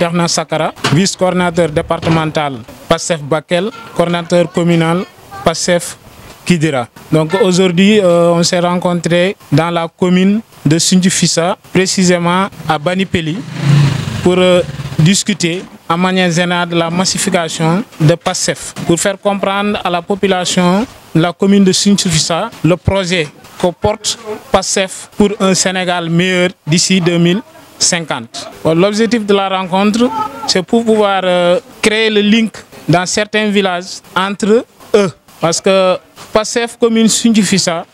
Terna Sakara, vice-coordinateur départemental PASTEF Bakel, coordinateur communal PASTEF Kidira. Donc aujourd'hui, on s'est rencontrés dans la commune de Sinthiou-Fissa, précisément à Banipeli, pour discuter en manière générale de la massification de PASTEF, pour faire comprendre à la population de la commune de Sinthiou-Fissa le projet que porte PASTEF pour un Sénégal meilleur d'ici 2050. L'objectif de la rencontre, c'est pour pouvoir créer le link dans certains villages entre eux. Parce que PASTEF commune Sinthiou-Fissa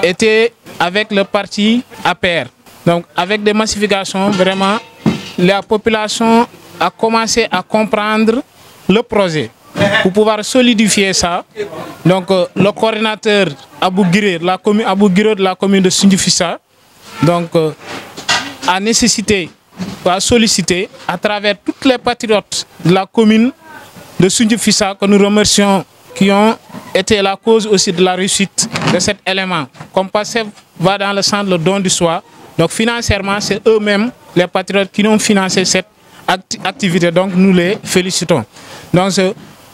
était avec le parti APR. Donc avec des massifications, vraiment, la population a commencé à comprendre le projet. Pour pouvoir solidifier ça, donc le coordinateur Abou Guiro de la commune de Sinthiou-Fissa, donc a sollicité à travers toutes les patriotes de la commune de Sinthiou-Fissa que nous remercions, qui ont été la cause aussi de la réussite de cet élément. Comme PASTEF va dans le sens le don du soi, donc financièrement, c'est eux-mêmes, les patriotes, qui ont financé cette activité. Donc nous les félicitons. Donc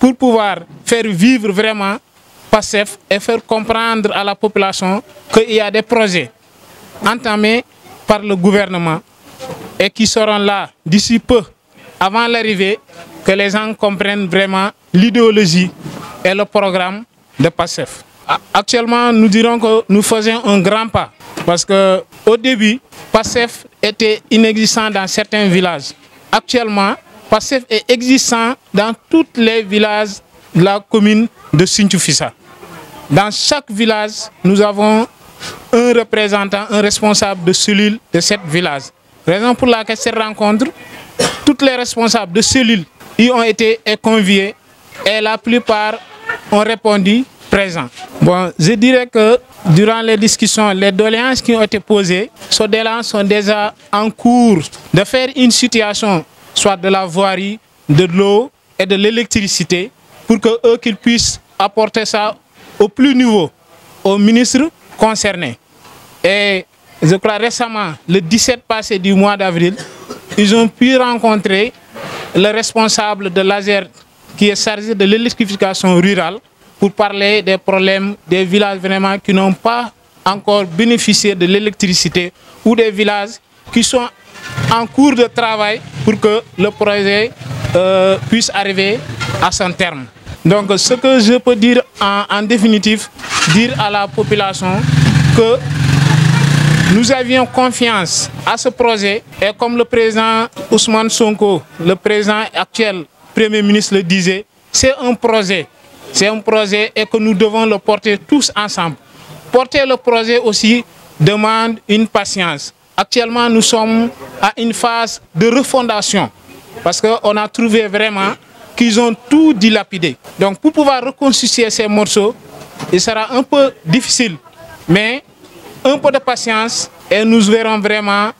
pour pouvoir faire vivre vraiment PASTEF et faire comprendre à la population qu'il y a des projets entamés par le gouvernement et qui seront là d'ici peu, avant l'arrivée, que les gens comprennent vraiment l'idéologie et le programme de PASTEF. Actuellement, nous dirons que nous faisons un grand pas parce qu'au début, PASTEF était inexistant dans certains villages. Actuellement, PASTEF est existant dans tous les villages de la commune de Sinthiou-Fissa. Dans chaque village, nous avons un représentant, un responsable de cellule de ce village. Raison pour laquelle cette rencontre, toutes les responsables de cellules y ont été conviés et la plupart ont répondu présent. Bon, je dirais que durant les discussions, les doléances qui ont été posées, ces doléances sont déjà en cours de faire une situation, soit de la voirie, de l'eau et de l'électricité, pour qu'ils puissent apporter ça au plus niveau, aux ministres concernés. Et je crois récemment, le 17 passé du mois d'avril, ils ont pu rencontrer le responsable de l'ASER qui est chargé de l'électrification rurale pour parler des problèmes des villages vraiment qui n'ont pas encore bénéficié de l'électricité ou des villages qui sont en cours de travail pour que le projet puisse arriver à son terme. Donc ce que je peux dire en définitive, dire à la population que nous avions confiance à ce projet et comme le président Ousmane Sonko, le président actuel Premier ministre le disait, c'est un projet et que nous devons le porter tous ensemble. Porter le projet aussi demande une patience. Actuellement, nous sommes à une phase de refondation parce qu'on a trouvé vraiment qu'ils ont tout dilapidé. Donc pour pouvoir reconstituer ces morceaux, il sera un peu difficile, mais un peu de patience et nous verrons vraiment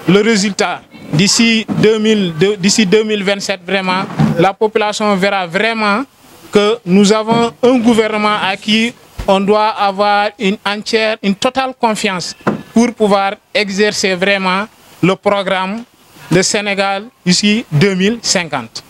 le résultat. D'ici 2027, vraiment, la population verra vraiment que nous avons un gouvernement à qui on doit avoir une totale confiance pour pouvoir exercer vraiment le programme de Sénégal d'ici 2050.